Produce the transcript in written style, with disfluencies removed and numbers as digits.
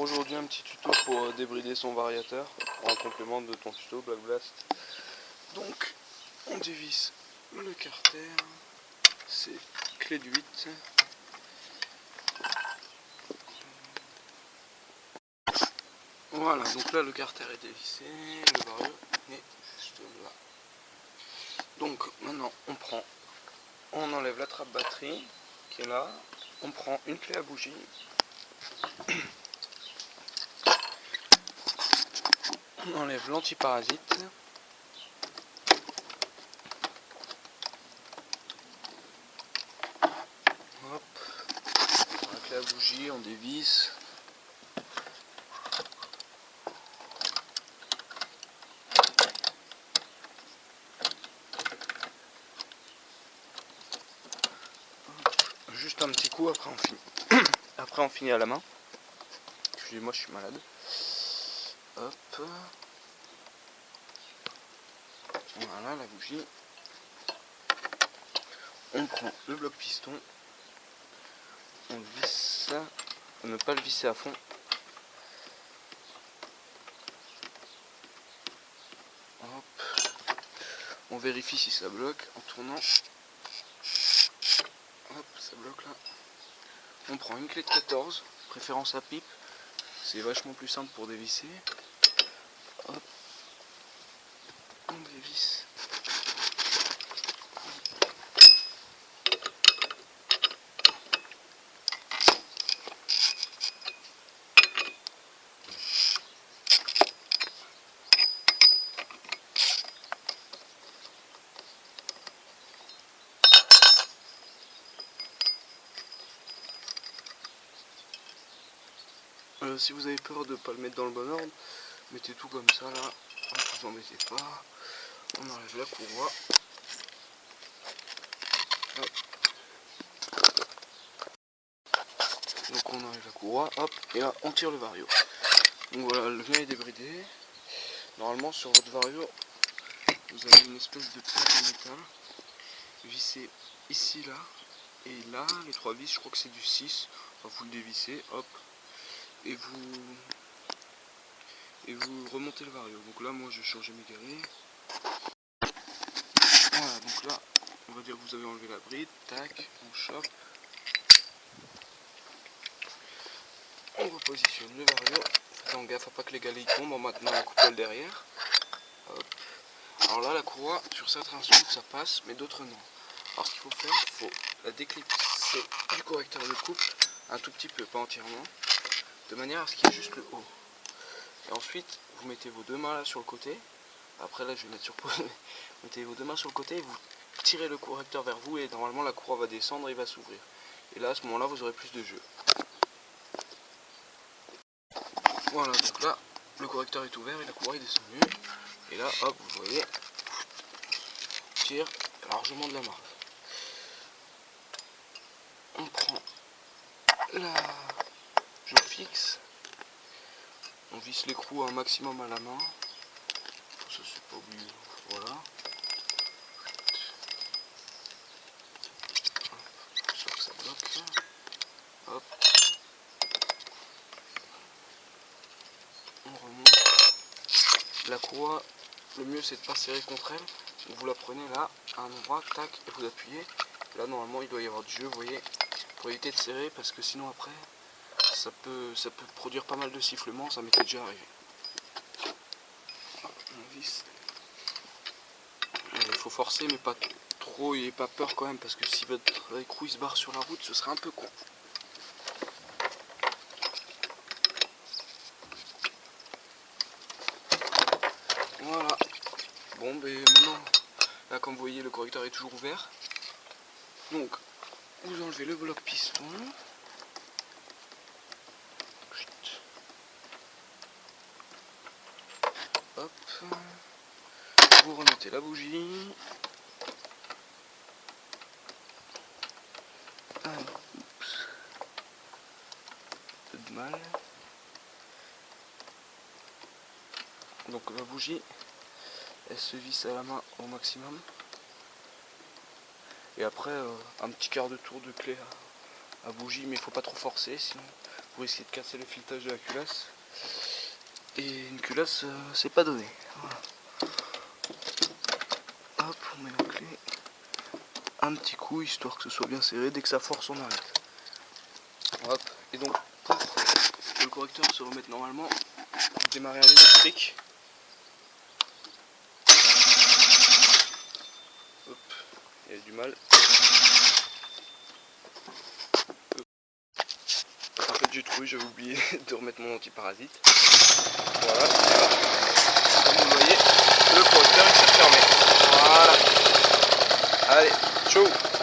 Aujourd'hui un petit tuto pour débrider son variateur en complément de ton tuto Black Blast. Donc on dévisse le carter, c'est clé de 8. Voilà, donc là le carter est dévissé, le vario est juste là. Donc maintenant on enlève la trappe batterie qui est là, on prend une clé à bougie. On enlève l'antiparasite. Hop. La clé à bougie, on dévisse. Juste un petit coup, après on finit. Après on finit à la main. Excusez-moi, je suis malade. Hop. Voilà la bougie. On prend le bloc piston. On visse ça. Ne pas le visser à fond. Hop. On vérifie si ça bloque en tournant. Hop, ça bloque là. On prend une clé de 14, préférence à pipe. C'est vachement plus simple pour dévisser. Hop. On dévisse. Si vous avez peur de ne pas le mettre dans le bon ordre, mettez tout comme ça là, ne vous embêtez pas. On enlève la courroie. Hop. Donc on enlève la courroie, hop, et là on tire le vario. Donc voilà, le mien est débridé. Normalement sur votre vario, vous avez une espèce de plaque en métal vissée ici, là, et là, les 3 vis, je crois que c'est du 6. Enfin, vous le dévissez, hop, et vous remontez le vario. Donc là, moi, je vais changer mes galets. Voilà, donc là, on va dire que vous avez enlevé la bride, tac, on chope. On repositionne le vario. Faites gaffe à pas que les galets tombent en maintenant la coupole derrière. Hop. Alors là, la courroie, sur certains trucs, ça passe, mais d'autres non. Alors ce qu'il faut faire, il faut la déclipser du correcteur de coupe, un tout petit peu, pas entièrement, de manière à ce qu'il y ait juste le haut. Et ensuite, vous mettez vos deux mains là sur le côté. Après là, je vais mettre sur pause. Vous mettez vos deux mains sur le côté et vous tirez le correcteur vers vous et normalement la courroie va descendre et va s'ouvrir. Et là, à ce moment-là, vous aurez plus de jeu. Voilà, donc là, le correcteur est ouvert et la courroie est descendue. Et là, hop, vous voyez, tire largement de la marge. On prend la je fixe. On visse l'écrou un maximum à la main. Ça c'est pas obligé. Voilà. Sûr que ça bloque. Hop. On remonte. La courroie, le mieux c'est de pas serrer contre elle. Donc vous la prenez là, à un endroit, tac, et vous appuyez. Là normalement il doit y avoir du jeu, vous voyez. Pour éviter de serrer parce que sinon après ça peut produire pas mal de sifflements, ça m'était déjà arrivé. On visse. Il faut forcer mais pas trop, il n'ayez pas peur quand même parce que si votre écrou il se barre sur la route ce serait un peu con. Voilà. Bon ben maintenant, là comme vous voyez le correcteur est toujours ouvert. Donc vous enlevez le bloc piston. Hop. Vous remettez la bougie. Alors, oups. Un peu de mal. Donc la bougie, elle se visse à la main au maximum. Et après, un petit quart de tour de clé à bougie, mais il faut pas trop forcer, sinon pour essayer de casser le filetage de la culasse. Et une culasse, c'est pas donné. Voilà. Hop, on met la clé. Un petit coup histoire que ce soit bien serré. Dès que ça force, on arrête. Hop. Et donc, pour que le correcteur se remette normalement, démarrer à l'électrique. Hop, il y a du mal. En fait, j'ai trouvé, j'avais oublié de remettre mon antiparasite. Voilà, comme vous voyez, le correcteur il s'est fermé. Voilà. Allez, ciao.